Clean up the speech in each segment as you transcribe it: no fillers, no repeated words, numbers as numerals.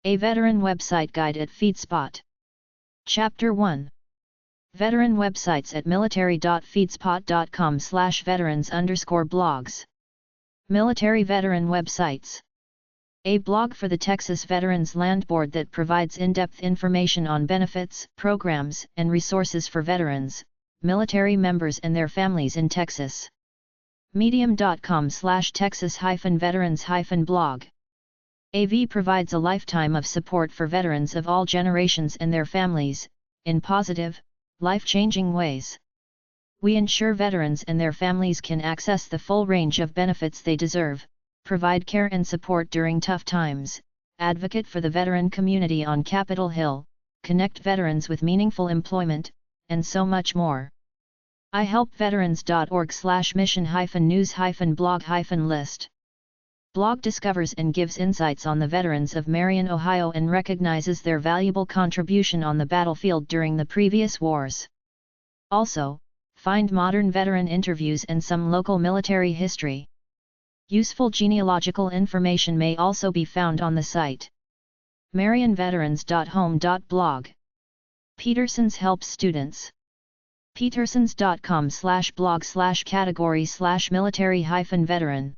A Veteran Website Guide at Feedspot. Chapter 1. Veteran Websites at military.feedspot.com/veterans_blogs. Military Veteran Websites. A blog for the Texas Veterans Land Board that provides in-depth information on benefits, programs, and resources for veterans, military members and their families in Texas. Medium.com/Texas-veterans-blog. AV provides a lifetime of support for veterans of all generations and their families, in positive, life-changing ways. We ensure veterans and their families can access the full range of benefits they deserve, provide care and support during tough times, advocate for the veteran community on Capitol Hill, connect veterans with meaningful employment, and so much more. ihelpveterans.org/mission-news-blog-list. Blog discovers and gives insights on the veterans of Marion, Ohio and recognizes their valuable contribution on the battlefield during the previous wars. Also, find modern veteran interviews and some local military history. Useful genealogical information may also be found on the site. marionveterans.home.blog. Peterson's helps students. petersons.com/blog/category/military-veteran.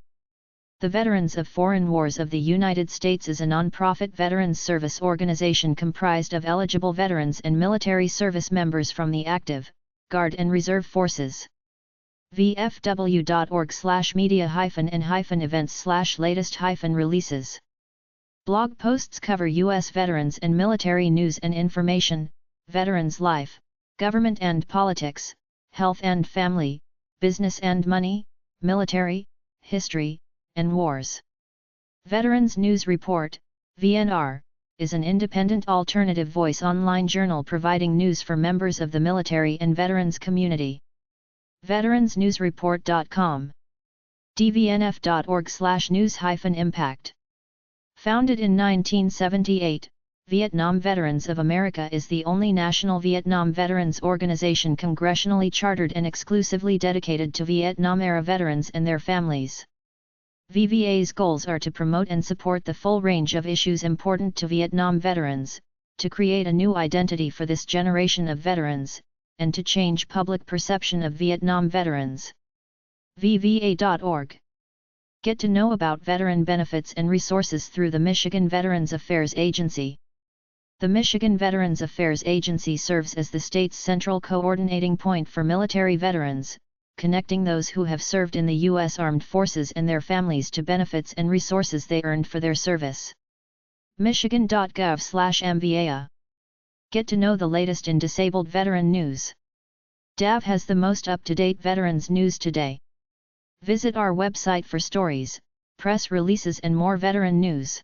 The Veterans of Foreign Wars of the United States is a non-profit veterans service organization comprised of eligible veterans and military service members from the active, Guard and Reserve Forces. vfw.org/media-and-events/latest-releases. Blog posts cover U.S. veterans and military news and information, veterans' life, government and politics, health and family, business and money, military, history, and wars. Veterans News Report, VNR, is an independent alternative voice online journal providing news for members of the military and veterans community. veteransnewsreport.com. dvnf.org/news-impact. Founded in 1978, Vietnam Veterans of America is the only national Vietnam veterans organization congressionally chartered and exclusively dedicated to Vietnam-era veterans and their families. VVA's goals are to promote and support the full range of issues important to Vietnam veterans, to create a new identity for this generation of veterans, and to change public perception of Vietnam veterans. VVA.org. Get to know about veteran benefits and resources through the Michigan Veterans Affairs Agency. The Michigan Veterans Affairs Agency serves as the state's central coordinating point for military veterans, connecting those who have served in the U.S. Armed Forces and their families to benefits and resources they earned for their service. Michigan.gov/MVAA. Get to know the latest in disabled veteran news. DAV has the most up-to-date veterans news today. Visit our website for stories, press releases and more veteran news.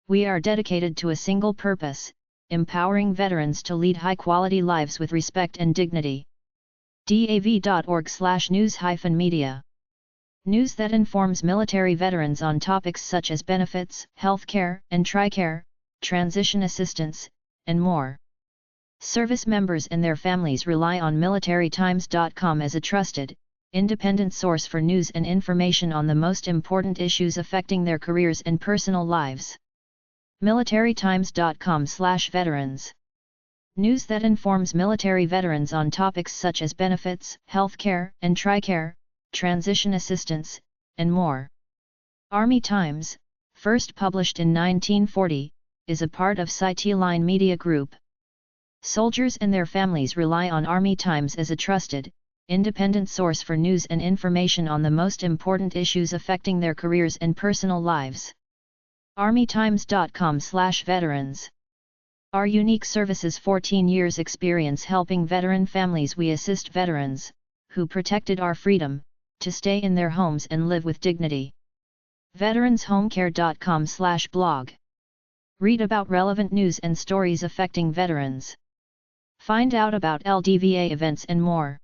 We are dedicated to a single purpose, empowering veterans to lead high-quality lives with respect and dignity. dav.org/news-media. News that informs military veterans on topics such as benefits, health care and TRICARE, transition assistance, and more. Service members and their families rely on militarytimes.com as a trusted, independent source for news and information on the most important issues affecting their careers and personal lives. militarytimes.com/veterans. News that informs military veterans on topics such as benefits, health care and TRICARE, transition assistance, and more. Army Times, first published in 1940, is a part of Citeline Media Group. Soldiers and their families rely on Army Times as a trusted, independent source for news and information on the most important issues affecting their careers and personal lives. armytimes.com/veterans. Our unique services 14 years experience helping veteran families. We assist veterans, who protected our freedom, to stay in their homes and live with dignity. veteranshomecare.com/blog. Read about relevant news and stories affecting veterans. Find out about LDVA events and more.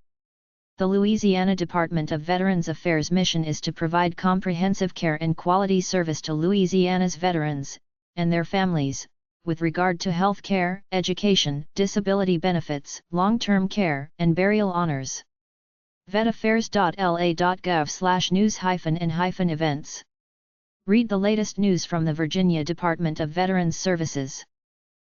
The Louisiana Department of Veterans Affairs' mission is to provide comprehensive care and quality service to Louisiana's veterans, and their families, with regard to health care, education, disability benefits, long-term care, and burial honors. vetaffairs.la.gov/news-and-events. Read the latest news from the Virginia Department of Veterans Services.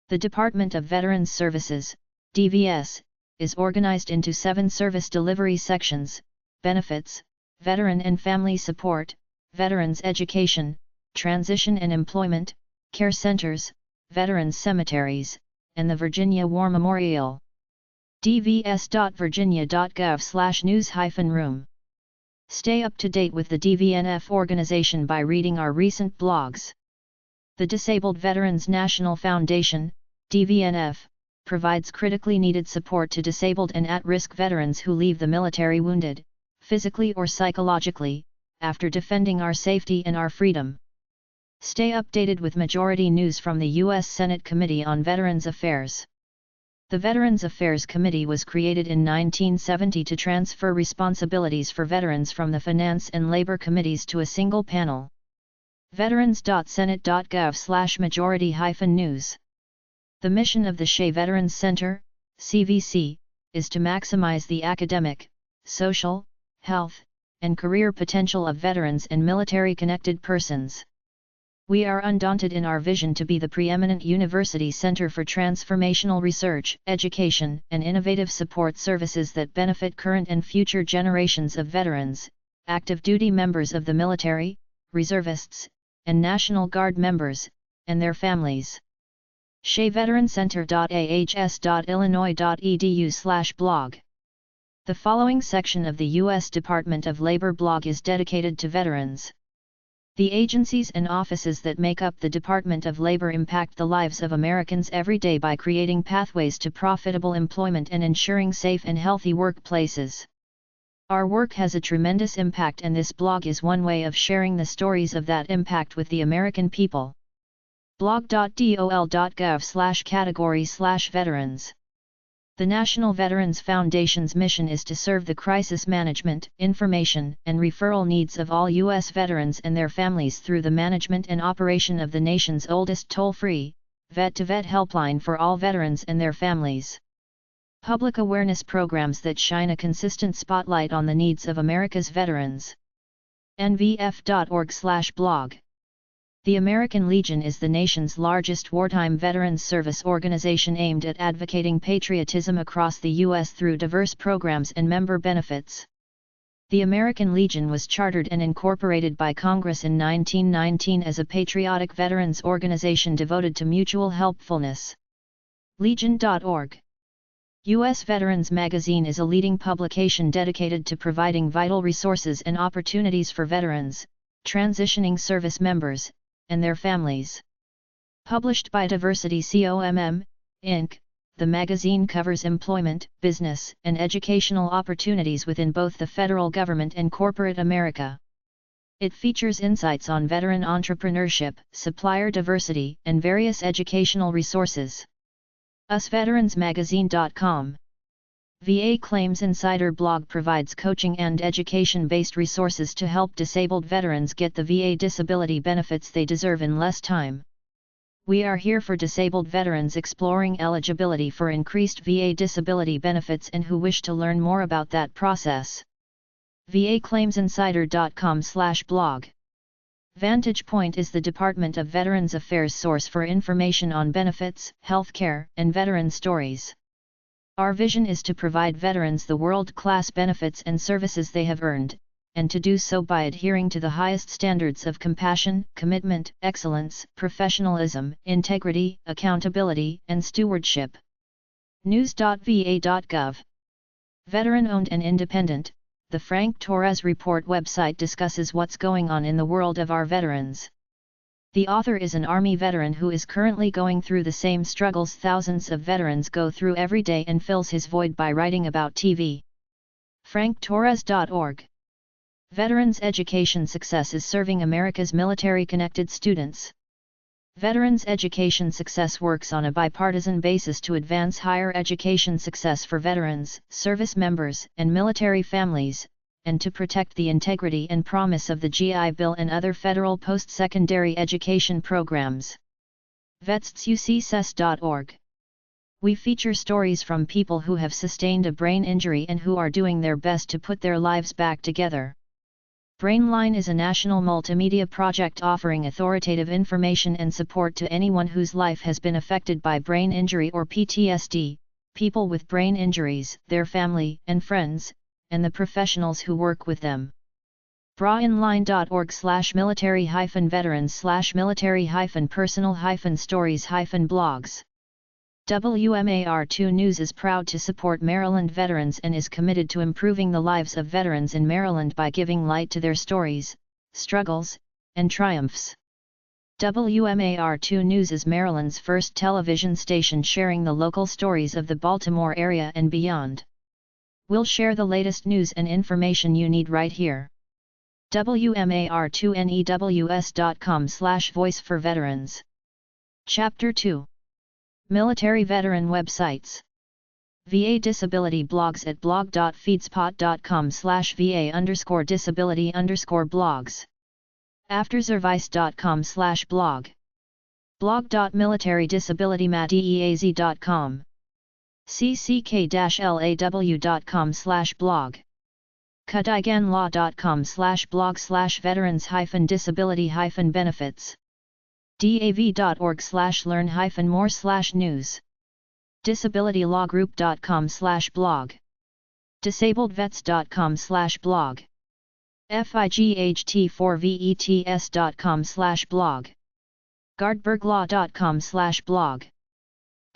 The Department of Veterans Services, DVS, is organized into 7 service delivery sections: benefits, veteran and family support, veterans education, transition and employment, care centers, veterans cemeteries, and the Virginia War Memorial. dvs.virginia.gov/news-room. Stay up to date with the DVNF organization by reading our recent blogs. The Disabled Veterans National Foundation, DVNF, provides critically needed support to disabled and at-risk veterans who leave the military wounded, physically or psychologically, after defending our safety and our freedom. Stay updated with majority news from the U.S. Senate Committee on Veterans Affairs. The Veterans Affairs Committee was created in 1970 to transfer responsibilities for veterans from the Finance and Labor Committees to a single panel. veterans.senate.gov/majority-news. The mission of the Shea Veterans Center, CVC, is to maximize the academic, social, health, and career potential of veterans and military-connected persons. We are undaunted in our vision to be the preeminent university center for transformational research, education, and innovative support services that benefit current and future generations of veterans, active duty members of the military, reservists, and National Guard members, and their families. SheaVeteranCenter.ahs.illinois.edu/blog. The following section of the U.S. Department of Labor blog is dedicated to veterans. The agencies and offices that make up the Department of Labor impact the lives of Americans every day by creating pathways to profitable employment and ensuring safe and healthy workplaces. Our work has a tremendous impact, and this blog is one way of sharing the stories of that impact with the American people. blog.dol.gov/category/veterans. The National Veterans Foundation's mission is to serve the crisis management, information, and referral needs of all U.S. veterans and their families through the management and operation of the nation's oldest toll-free, Vet-to-Vet helpline for all veterans and their families. Public awareness programs that shine a consistent spotlight on the needs of America's veterans. nvf.org/blog. The American Legion is the nation's largest wartime veterans service organization aimed at advocating patriotism across the U.S. through diverse programs and member benefits. The American Legion was chartered and incorporated by Congress in 1919 as a patriotic veterans organization devoted to mutual helpfulness. Legion.org. U.S. Veterans Magazine is a leading publication dedicated to providing vital resources and opportunities for veterans, transitioning service members, and their families. Published by DiversityComm, Inc., the magazine covers employment, business, and educational opportunities within both the federal government and corporate America. It features insights on veteran entrepreneurship, supplier diversity, and various educational resources. usveteransmagazine.com. VA Claims Insider blog provides coaching and education-based resources to help disabled veterans get the VA disability benefits they deserve in less time. We are here for disabled veterans exploring eligibility for increased VA disability benefits and who wish to learn more about that process. VAClaimsinsider.com/blog. Vantage Point is the Department of Veterans Affairs source for information on benefits, healthcare, and veteran stories. Our vision is to provide veterans the world-class benefits and services they have earned, and to do so by adhering to the highest standards of compassion, commitment, excellence, professionalism, integrity, accountability, and stewardship. News.va.gov. Veteran-owned and independent, the Frank Torres Report website discusses what's going on in the world of our veterans. The author is an Army veteran who is currently going through the same struggles thousands of veterans go through every day and fills his void by writing about TV. franktorres.org. Veterans Education Success is serving America's military-connected students. Veterans Education Success works on a bipartisan basis to advance higher education success for veterans, service members, and military families, and to protect the integrity and promise of the GI Bill and other federal post-secondary education programs. vetsuccess.org. We feature stories from people who have sustained a brain injury and who are doing their best to put their lives back together. Brainline is a national multimedia project offering authoritative information and support to anyone whose life has been affected by brain injury or PTSD, people with brain injuries, their family and friends, and the professionals who work with them. brainline.org/military-veterans/military-personal-stories-blogs. WMAR2 News is proud to support Maryland veterans and is committed to improving the lives of veterans in Maryland by giving light to their stories, struggles, and triumphs. WMAR2 News is Maryland's first television station sharing the local stories of the Baltimore area and beyond. We'll share the latest news and information you need right here. WMAR2news.com/voice for veterans. Chapter 2. Military veteran websites. VA disability blogs at blog.feedspot.com/VA_disability_blogs. Afterservice.com/blog. blog.militarydisabilitymadeaz.com. cck-law.com/blog. kadiganlaw.com/blog/veterans-disability-benefits. dav.org/learn-more/news. disabilitylawgroup.com/blog. disabledvets.com/blog. fight4vets.com/blog. guardberglaw.com/blog.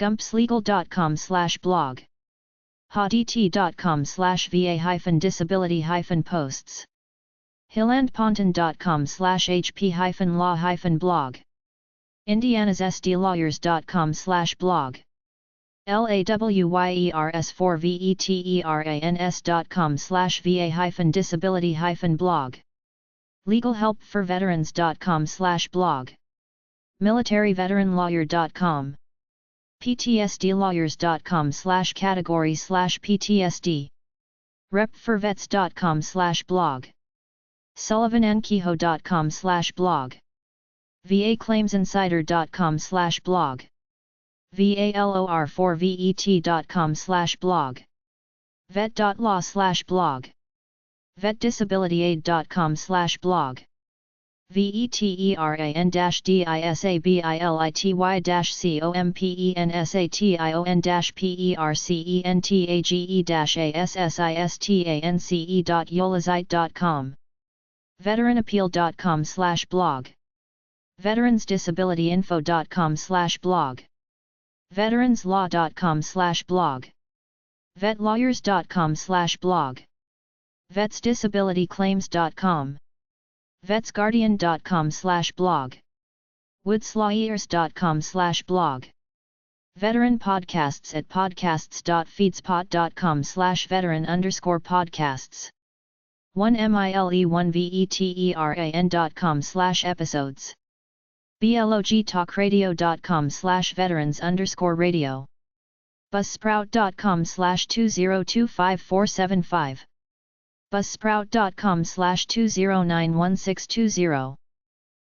gumpslegal.com/blog. haudt.com/va-disability-posts. hillandponton.com/hp-law-blog. indianasSDlawyers.com/blog. lawyers4veterans.com/va-disability-blog. legalhelpforveterans.com/blog. militaryveteranlawyer.com. ptsdlawyers.com/category/ptsd. repforvets.com/blog. sullivanandkehoe.com/blog. vaclaimsinsider.com/blog. valor4vet.com/blog. vet.law/blog. vetdisabilityaid.com/blog. veterans-disability-aid.com/blog. veteranappeal.com/blog. veteransdisabilityinfo.com/blog. veteranslaw.com/blog. vetlawyers.com/blog. vetsdisabilityclaims.com. vetsguardian.com/blog. woodslawyers.com/blog. Veteran podcasts at podcasts.feedspot.com/veteran_podcasts. 1mile1veteran.com/episodes. blogtalkradio.com/veterans_radio. buzzsprout.com/2025475. buzzsprout.com/2091620.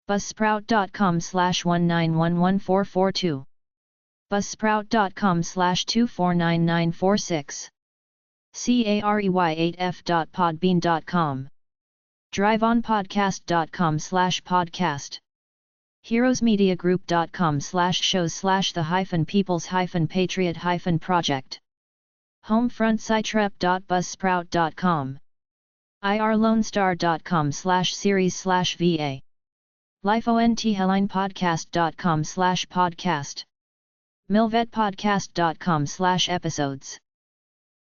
buzzsprout.com/1911442. buzzsprout.com/2499946. carey8f.podbean.com. driveonpodcast.com/podcast. heroesmediagroup.com/shows/the-peoples-patriot-project. homefrontsitetrep.buzzsprout.com. irlonestar.com/series/va. lifeonthelinepodcast.com/podcast. milvetpodcast.com/episodes.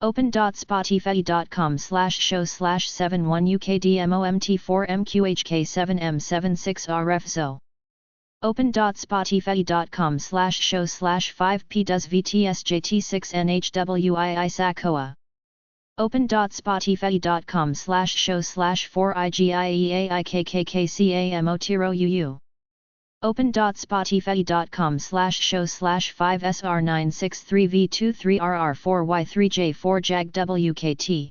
open.spotify.com/show/71ukdmomt4mqhk7m76rfzo. open.spotify.com/show/5pdoesvtsjt6nhwii-sacoa. open.spotify.com/show/4igieaikkkcamotiro-uu. open.spotify.com/show/5sr963v23rr4y3j4jag-wkt.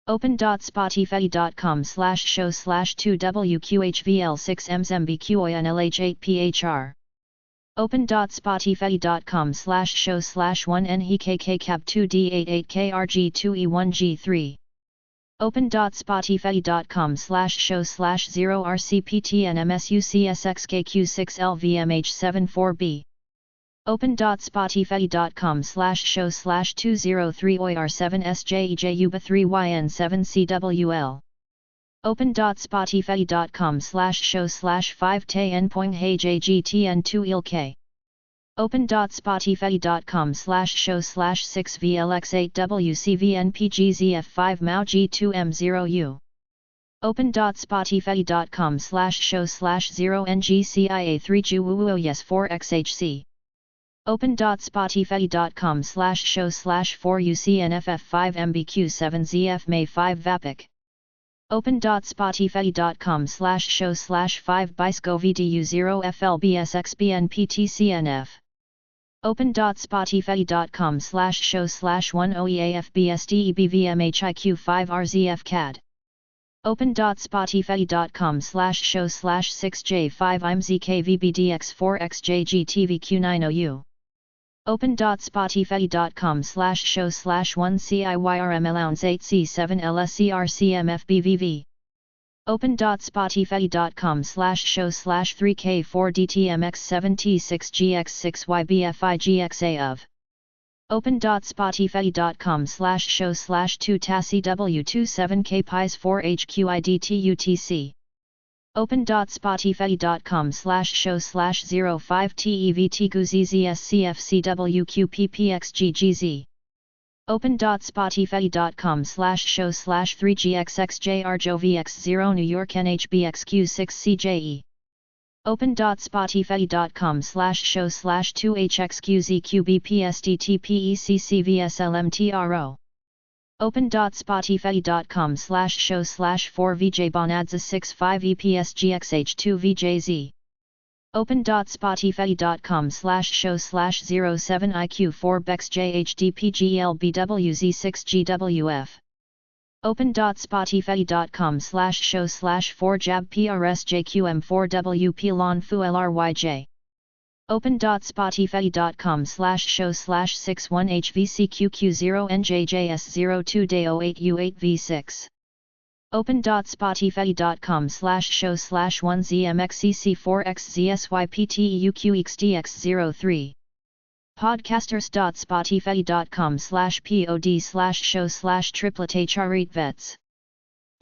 open.spotify.com/show/2wqhvl6mzmbqoinlh8phr. open.spotify.com/show/1nhkkcap2d88krg2e1g3. open.spotify.com/show/0rcptnmsucsxkq6lvmh74b open.spotify.com/show/203oir7sjejuba3yn7cwl open.spotify.com/show/5tn.heyjgtn2ilk open.spotify.com/show/6vlx8wcvnpgzf5mao-g2m0u open.spotify.com/show/0ngcia3juwuoyes4xhc open.spotify.com/show/4ucnff5mbq7zf may5vapic open.spotify.com/show/5biscovidu0flbsxbnptcnf open.spotify.com/show/1oeafbsdebvmhiq5rzfcad open.spotify.com/show/6j5imzkvbdx4xjgtvq9ou open.spotify.com/show/1ciyyrmallowns8c7lscrcmfbvv open.spotify.com/show/3k4dtmx7t6gx6ybfigxa of open.spotify.com/show/2tascw27kpis4hqidtutc open.spotify.com/show/05tevtguzczscfcwqppxggz open.spotify.com/show/3gxxjrjovx0 New York NHBXQ6CJE open.spotify.com/show/2hxqzqbpsdtpecccvslmtro open.spotify.com/show/4vjbonadza65epsgxh2vjz open.spotify.com/show/07iq4bexjhdpglbwz6gwf open.spotify.com/show/4jabprsjqm4wplonfulyj open.spotify.com/show/61hvcqq0njjs02day08u8v6 open.spotify.com/show/1zmxcc4xzsypteuqxdx03 podcasters.spotify.com/pod/show/tripletacharitvets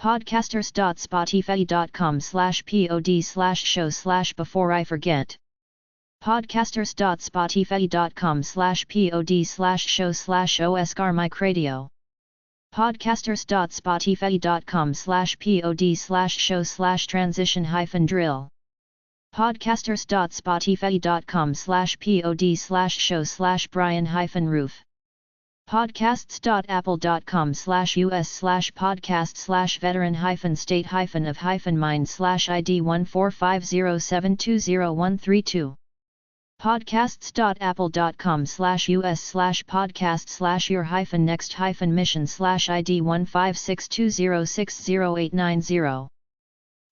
podcasters.spotify.com/pod/show/before I forget podcasters.spotify.com/pod/show/oscarmicradio podcasters.spotify.com/pod/show/transition-drill podcasters.spotify.com/pod/show/Brian-roof podcasts.apple.com/us/podcast/veteran-state-of-mind/id14507200132 podcasts.apple.com/us/podcast/your-mission/id15620608990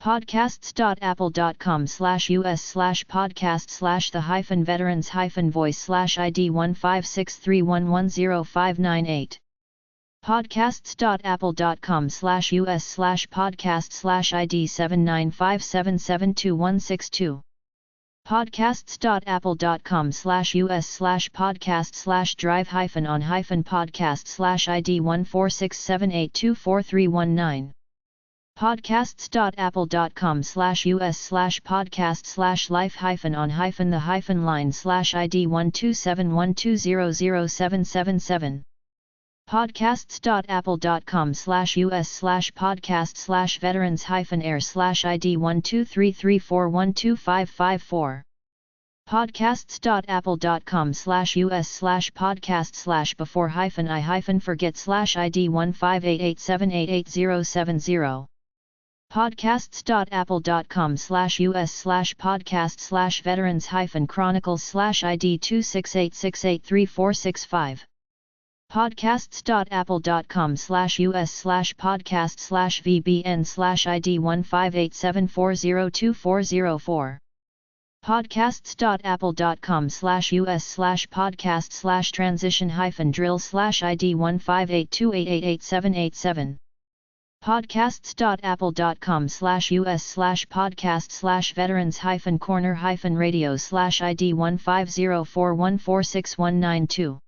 podcasts.apple.com/us/podcast/the-veterans-voice/id15631105998 podcasts.apple.com/us/podcast/id7957722162 podcasts.apple.com/us/drive-on-podcast/id146782439 podcasts.apple.com/us/podcast/life-on-the-line/id12712007777 podcasts.apple.com/us/podcast/veterans-air/id12334125554 podcasts.apple.com/us/before-I-forget/id15887888070 podcasts.apple.com/us/podcast/veterans-chronicles/id268683465 podcasts.apple.com/us/podcast/vbn/id15874024004 podcasts.apple.com/us/podcast/transition-drill/id15828888787 podcasts.apple.com/us/podcast/veterans-corner-radio/ID 15041461992.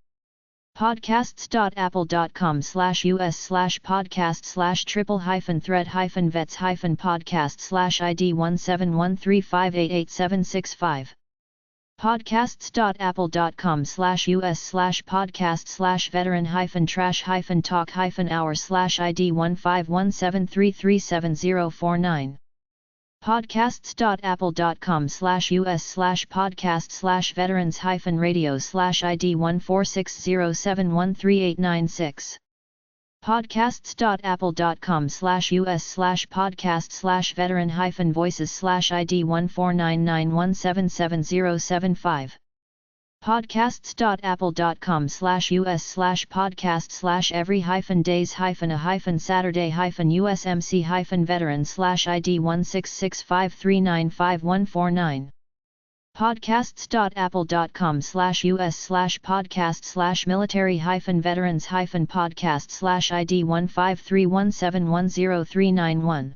podcasts.apple.com/us/podcast/triple-threat-vets-podcast/ID 17135888765. podcasts.apple.com/us/podcast/veteran-trash-talk-hour/ID 15173370049. podcasts.apple.com/us/podcast/veterans-radio/ID 14607138896. podcasts.apple.com/us/podcast/veteran-voices/ID 14991777075. podcasts.apple.com/us/podcast/every-days-a-saturday-usmc-veterans/ID 16653955149. podcasts.apple.com/us/podcast/military-veterans-podcast/ID 15317103991.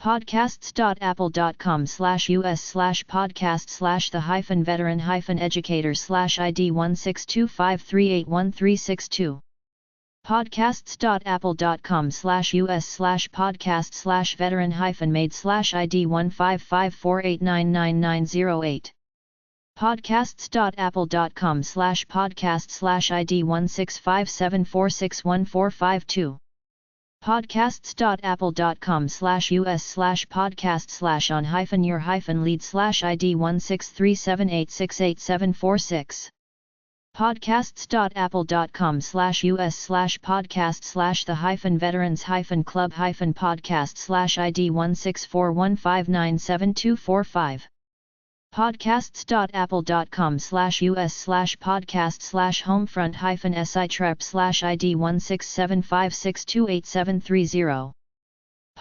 podcasts.apple.com/us/podcast/the-veteran-educators/ID 16253811362. podcasts.apple.com/us/podcast/veteran-maid/ID 155489998. podcasts.apple.com/podcast/ID 16574614552. podcasts.apple.com/us/podcast/on-your-lead/ID 16378688746. podcasts.apple.com/us/podcast/the-veterans-club-podcast/ID 16415972245. podcasts.apple.com/us/podcast/homefront-sitrep/ID 16756287730.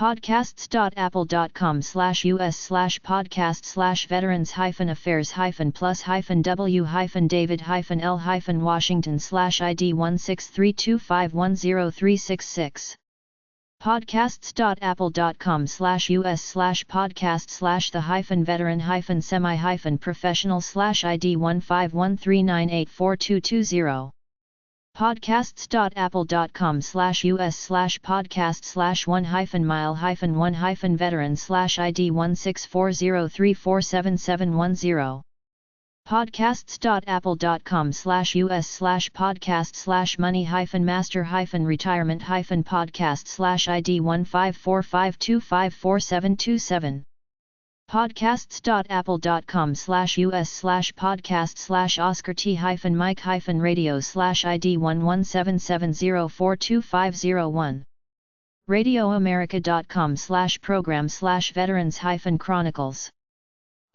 podcasts.apple.com/us/podcast/veterans-affairs-plus-w-david-l-washington/ID 16325103666. podcasts.apple.com/us/podcast/the-veteran-semi-professional/ID 15139842220. podcasts.apple.com/us/podcast/1-mile-1-veterans/ID 16403477710. podcasts.apple.com/us/podcast/money-master-retirement-podcast/ID 15452544727. podcasts.apple.com/us/podcast/oscar-t-mike-radio/ID 1177042501. radioamerica.com/program/veterans-chronicles.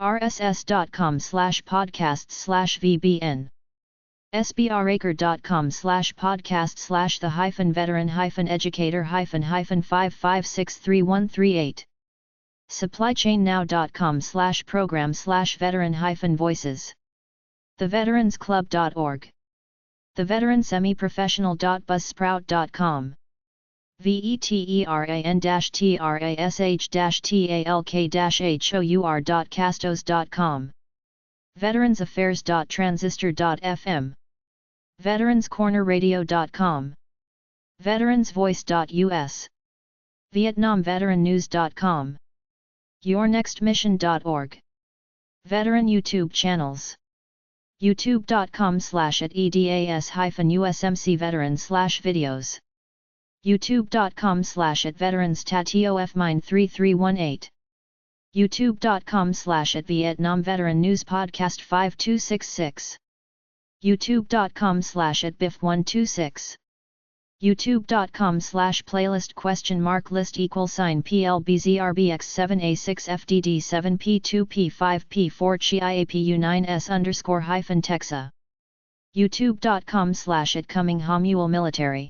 rss.com/podcasts/vbn. sbrakr.com/podcast/the-veteran-educator-5563138. supplychainnow.com/program/veteran-voices. theveteransclub.org. theveteransemiprofessional.buzzsprout.com. veteran-trash-talk-hour.castos.com. veteransaffairs.transistor.fm. veteranscornerradio.com. veteransvoice.us. vietnamveterannews.com. yournextmission.org. Veteran YouTube channels. youtube.com/edas-usmc-veterans/videos. youtube.com/veterans-tatofmine3318. youtube.com/vietnamveteran-news-podcast-5266. youtube.com/biff126. youtube.com/playlist?list=sign PLBZRBX7A6FDD7P2P5P4CIAPU9S_Texa. youtube.com/@coming-home-military.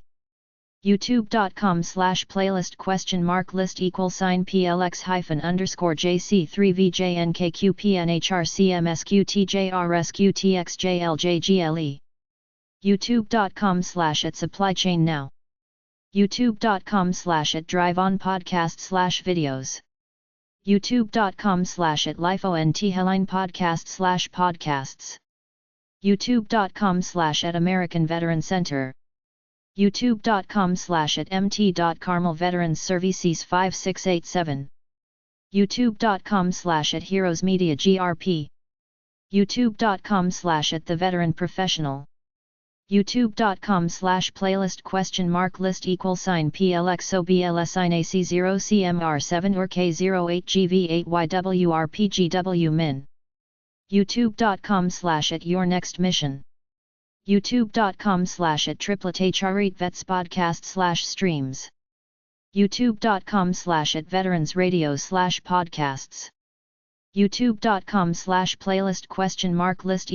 youtube.com/playlist?list-sign PLX-JC3VJNKQPNHRCMSQTJRSQTXJLJGLE. youtube.com/@supplychainnow. youtube.com/@driveonpodcast/videos, youtube.com/@lifonthellinepodcast/podcasts, youtube.com/@American Veteran Center, youtube.com/@mt.carmel Veterans Services 5687, youtube.com/@Heroes Media GRP, youtube.com/@The Veteran Professional, youtube.com/playlist?list $PLXOBLSINAC0CMR7 or K08GV8YWRPGW Min, youtube.com/@YourNextMission, youtube.com/@TripletHREAT Vets Podcast/streams, youtube.com/@Veterans Radio/podcasts, youtube.com/playlist ?list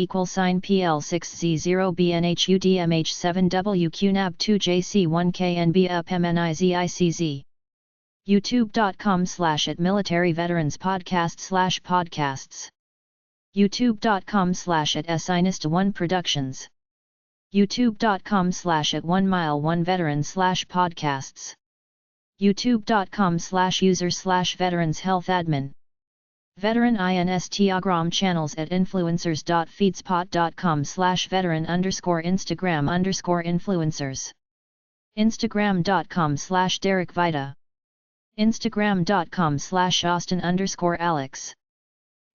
$PL6Z0BNHUDMH7WQNAB2JC1KNB UPMNIZICZ, youtube.com/@Military Veterans Podcast/podcasts, youtube.com/@SINIST1 Productions, youtube.com/@1 Mile 1 Veterans/podcasts, youtube.com/user/veterans health admin, Veteran Instagram channels at influencers.feedspot.com/veteran_Instagram_influencers, Instagram.com/Derek Vita, Instagram.com/Austin_Alex,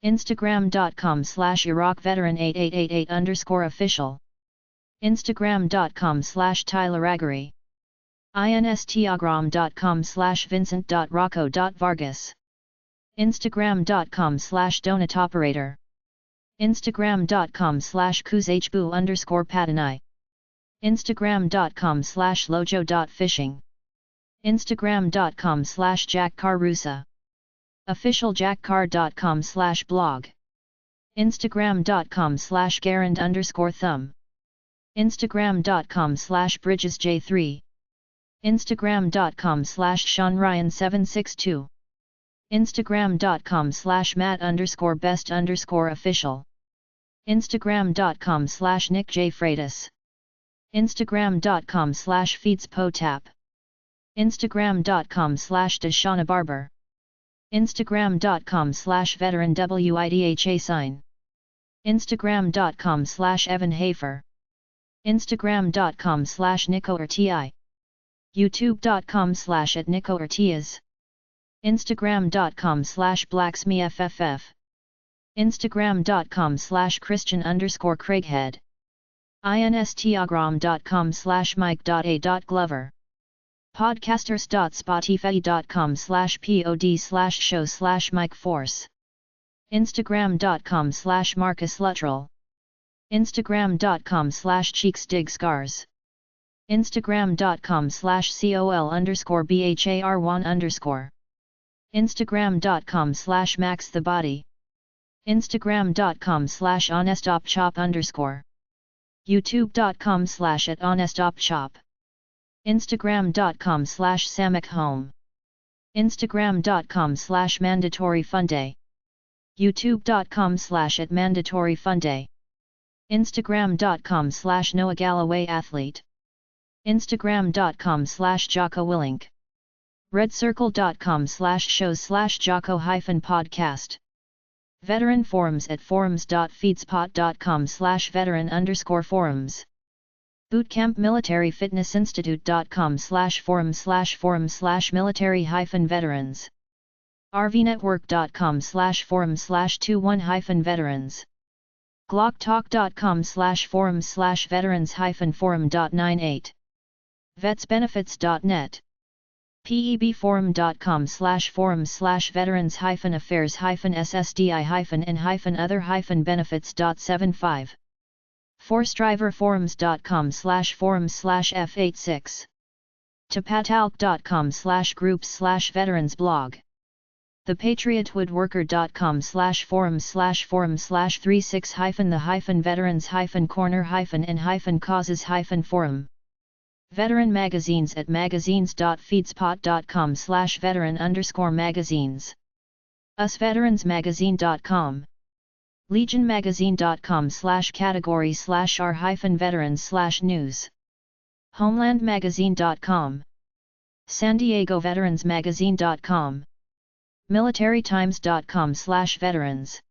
Instagram.com/IraqVeteran8888_official, Instagram.com/Tyler Aggery, Instagram.com/Vincent.Rocco.Vargas, Instagram.com/DonutOperator, Instagram.com/Kuzhbu_Patanai, Instagram.com/Lojo.fishing, Instagram.com/JackCarrusa, OfficialJackCar.com/blog, Instagram.com/Garand_thumb, Instagram.com/BridgesJ3, Instagram.com/SeanRyan762, Instagram.com/Matt_best_official, Instagram.com/NickJFreitas, Instagram.com/FeedsPotap, Instagram.com/DeshaunaBarber, Instagram.com/VeteranWIDHA Instagram.com/Evan Hafer, Instagram.com/NicoRTI, YouTube.com/@NicoOrtiz, Instagram.com/BlacksmeFFF, Instagram.com/Christian_Craighead, Instagram.com/Mike.A.Glover, Podcasters.spotify.com/pod/show/Mike Force, Instagram.com/Marcus Luttrell, Instagram.com/CheeksDigScars, Instagram.com/COL_BHAR1_, Instagram.com/MaxTheBody, Instagram.com/HonestOpChop_, YouTube.com/@HonestOpChop, Instagram.com/SamicHome, Instagram.com/MandatoryFunday, YouTube.com/@MandatoryFunday, Instagram.com/Noah Galloway Athlete, Instagram.com/Jocko Willink, RedCircle.com/shows/Jocko-podcast, Veteran Forums at forums.feedspot.com/veteran_forums, Bootcamp Military Fitness Institute.com/forum/military-veterans, rvnetwork.com/forum/21-veterans, glocktalk.com/forums/veterans-forum.98, vetsbenefits.net, pebforum.com/forums/veterans-ssdi-and-other-benefits.75, forceDriverForums.com/forums/f86, tapatalk.com/groups/veterans-blog, thepatriotwoodworker.com/forums/3/the-veterans-corner-and-causes-forum, Veteran Magazines at magazines.feedspot.com/veteran_magazines, usveteransmagazine.com, legionmagazine.com/category/r-veterans/news, homelandmagazine.com. San Diego Veteransmagazine.com, MilitaryTimes.com/veterans.